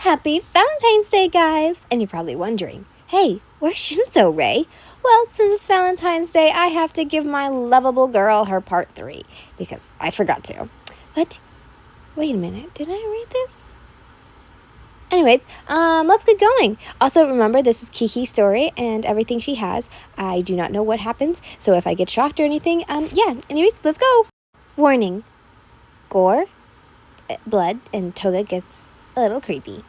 Happy Valentine's Day, guys! And you're probably wondering, hey, where's Shinzo, Ray? Well, since it's Valentine's Day, I have to give my lovable girl her part 3, because I forgot to. But, wait a minute, did I read this? Anyways, let's get going. Also, remember, this is Kiki's story and everything she has. I do not know what happens, so if I get shocked or anything, anyways, let's go! Warning. Gore, blood, and Toga gets a little creepy.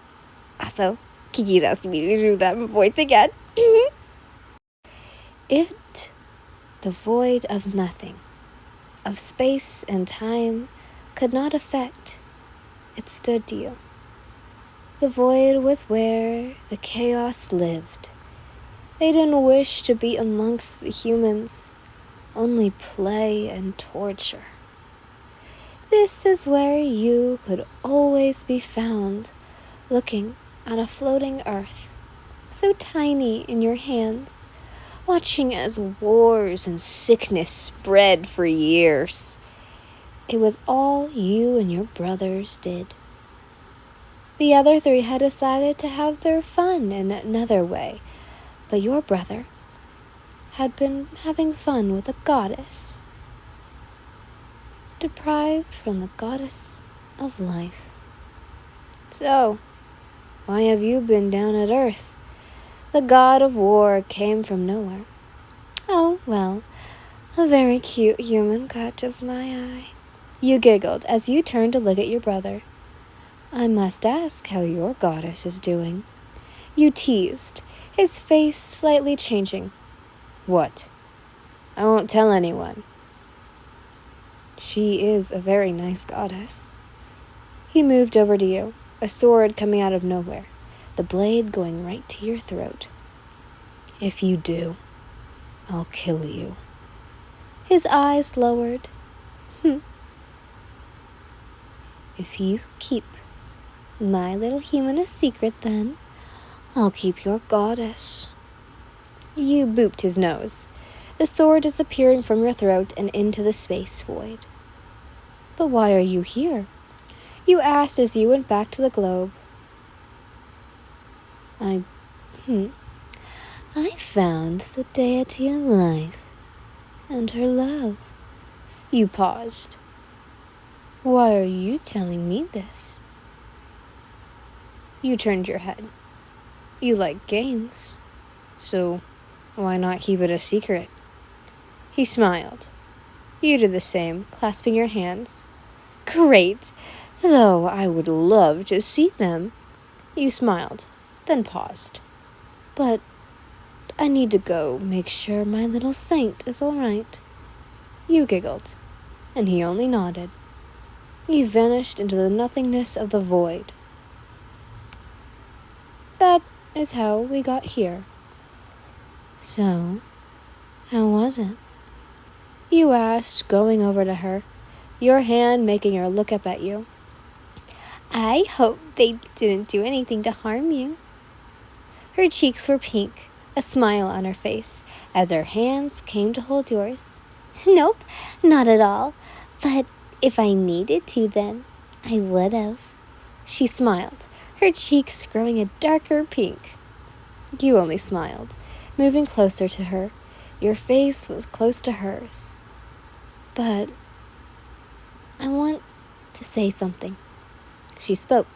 Also, Kiki's asking me to do that voice again. It, the void of nothing, of space and time, could not affect. It stood you. The void was where the chaos lived. They didn't wish to be amongst the humans, only play and torture. This is where you could always be found, looking at a floating earth, so tiny in your hands, watching as wars and sickness spread for years. It was all you and your brothers did. The other 3 had decided to have their fun in another way, but your brother had been having fun with a goddess, deprived from the goddess of life. So, why have you been down at Earth? The god of war came from nowhere. Oh, well, a very cute human catches my eye. You giggled as you turned to look at your brother. I must ask how your goddess is doing. You teased, his face slightly changing. What? I won't tell anyone. She is a very nice goddess. He moved over to you, a sword coming out of nowhere, the blade going right to your throat. If you do, I'll kill you. His eyes lowered. If you keep my little human a secret, then I'll keep your goddess. You booped his nose, the sword disappearing from your throat and into the space void. But why are you here? You asked as you went back to the globe. I found the deity of life and her love. You paused. Why are you telling me this? You turned your head. You like games, so why not keep it a secret? He smiled. You did the same, clasping your hands. Great, though I would love to see them. You smiled, then paused. But I need to go make sure my little saint is all right. You giggled, and he only nodded. You vanished into the nothingness of the void. That is how we got here. So, how was it? You asked, going over to her, your hand making her look up at you. I hope they didn't do anything to harm you. Her cheeks were pink, a smile on her face, as her hands came to hold yours. Nope, not at all. But if I needed to, then I would have. She smiled, her cheeks growing a darker pink. You only smiled, moving closer to her. Your face was close to hers. But I want to say something. She spoke,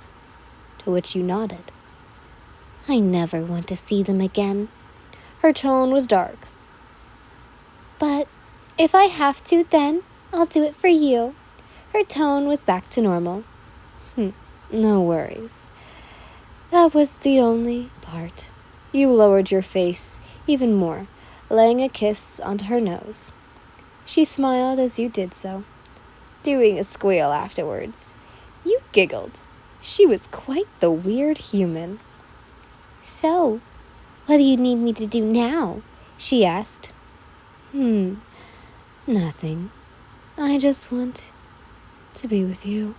to which you nodded. I never want to see them again. Her tone was dark. But if I have to, then I'll do it for you. Her tone was back to normal. No worries. That was the only part. You lowered your face even more, laying a kiss onto her nose. She smiled as you did so, doing a squeal afterwards. You giggled. She was quite the weird human. So, what do you need me to do now? She asked. Nothing. I just want to be with you.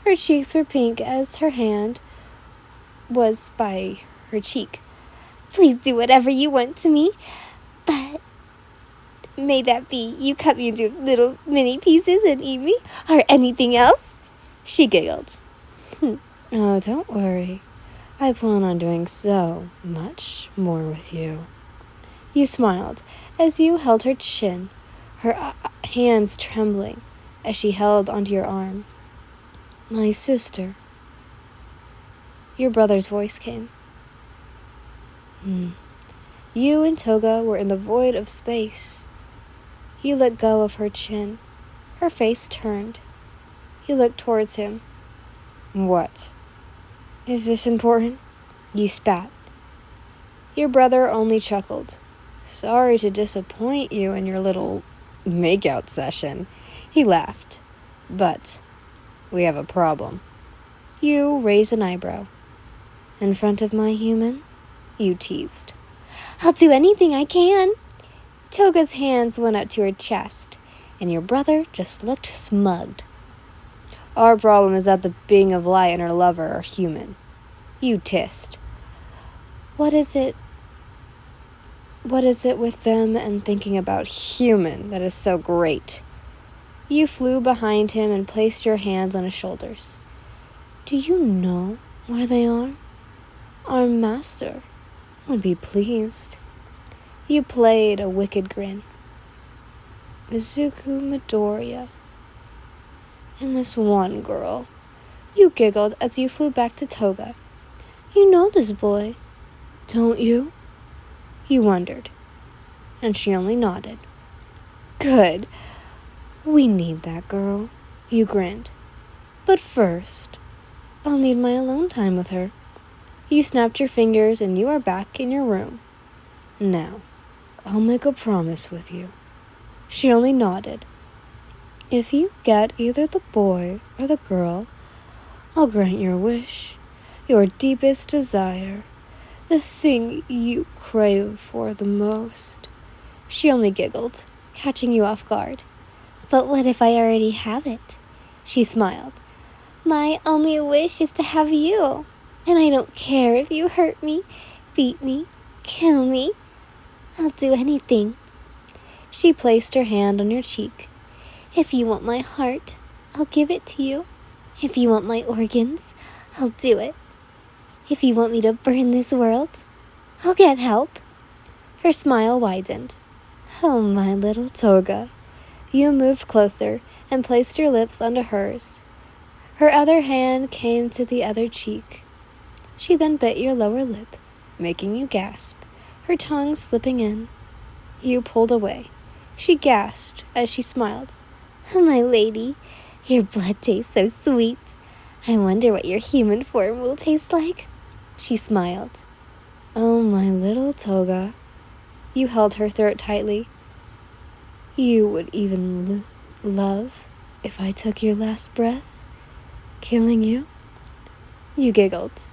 Her cheeks were pink as her hand was by her cheek. Please do whatever you want to me, but may that be you cut me into little mini pieces and eat me, or anything else? She giggled. Oh, don't worry. I plan on doing so much more with you. You smiled as you held her chin, her hands trembling as she held onto your arm. My sister. Your brother's voice came. You and Toga were in the void of space. You let go of her chin. Her face turned. You looked towards him. What? Is this important? You spat. Your brother only chuckled. Sorry to disappoint you in your little makeout session. He laughed. But we have a problem. You raised an eyebrow. In front of my human? You teased. I'll do anything I can. Toga's hands went up to her chest, and your brother just looked smugged. Our problem is that the being of light and her lover are human. You tissed. What is it with them and thinking about human that is so great? You flew behind him and placed your hands on his shoulders. Do you know where they are? Our master would be pleased. You played a wicked grin. Izuku Midoriya. And this one girl. You giggled as you flew back to Toga. You know this boy, don't you? You wondered, and she only nodded. Good. We need that girl. You grinned. But first, I'll need my alone time with her. You snapped your fingers and you are back in your room. Now, I'll make a promise with you. She only nodded. If you get either the boy or the girl, I'll grant your wish, your deepest desire, the thing you crave for the most. She only giggled, catching you off guard. But what if I already have it? She smiled. My only wish is to have you. And I don't care if you hurt me, beat me, kill me. I'll do anything. She placed her hand on your cheek. If you want my heart, I'll give it to you. If you want my organs, I'll do it. If you want me to burn this world, I'll get help. Her smile widened. Oh, my little Toga. You moved closer and placed your lips onto hers. Her other hand came to the other cheek. She then bit your lower lip, making you gasp, her tongue slipping in. You pulled away. She gasped as she smiled. My lady, your blood tastes so sweet. I wonder what your human form will taste like. She smiled. Oh, my little Toga. You held her throat tightly. You would even love if I took your last breath, killing you? You giggled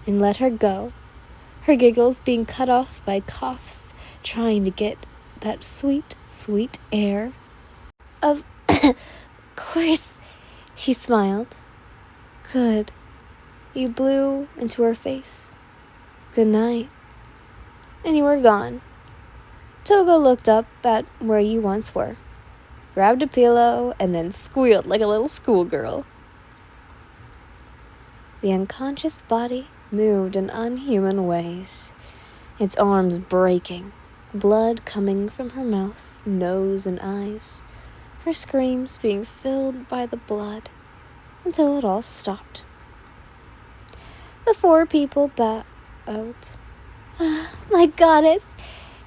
and let her go, her giggles being cut off by coughs, trying to get that sweet, sweet air. Of course, she smiled. Good. You blew into her face. Good night. And you were gone. Toga looked up at where you once were, grabbed a pillow, and then squealed like a little schoolgirl. The unconscious body moved in unhuman ways, its arms breaking, blood coming from her mouth, nose, and eyes, her screams being filled by the blood, until it all stopped. The four people bowed. My goddess,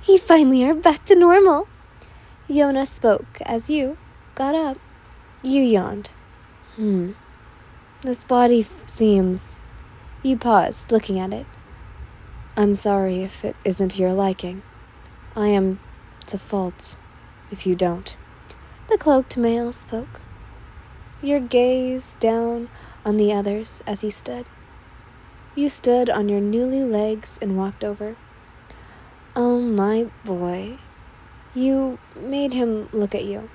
you finally are back to normal. Yona spoke as you got up. You yawned. This body seems... You paused, looking at it. I'm sorry if it isn't to your liking. I am to fault if you don't. The cloaked male spoke. Your gaze down on the others as he stood. You stood on your newly legs and walked over. Oh, my boy. You made him look at you.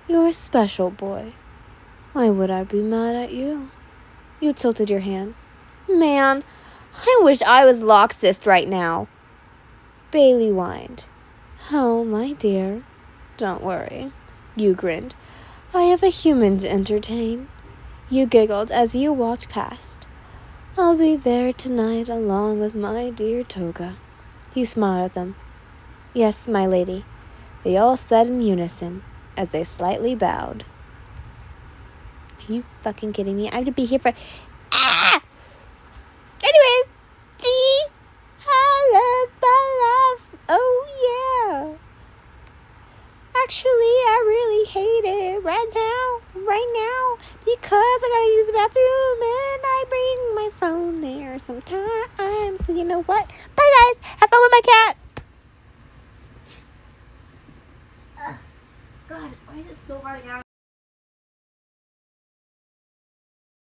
You're a special boy. Why would I be mad at you? You tilted your hand. Man, I wish I was Loxist right now. Bailey whined. Oh, my dear. Don't worry. You grinned. I have a human to entertain. You giggled as you walked past. I'll be there tonight along with my dear Toga. He smiled at them. Yes, my lady, they all said in unison as they slightly bowed. Are you fucking kidding me? I have to be here for... Ah! Anyways, see? I love my life. Oh, yeah. Actually, I really hate it right now, because I gotta use the bathroom and I bring my phone there sometimes. So you know what? Bye, guys. Have fun with my cat. God, why is it so hard to get out?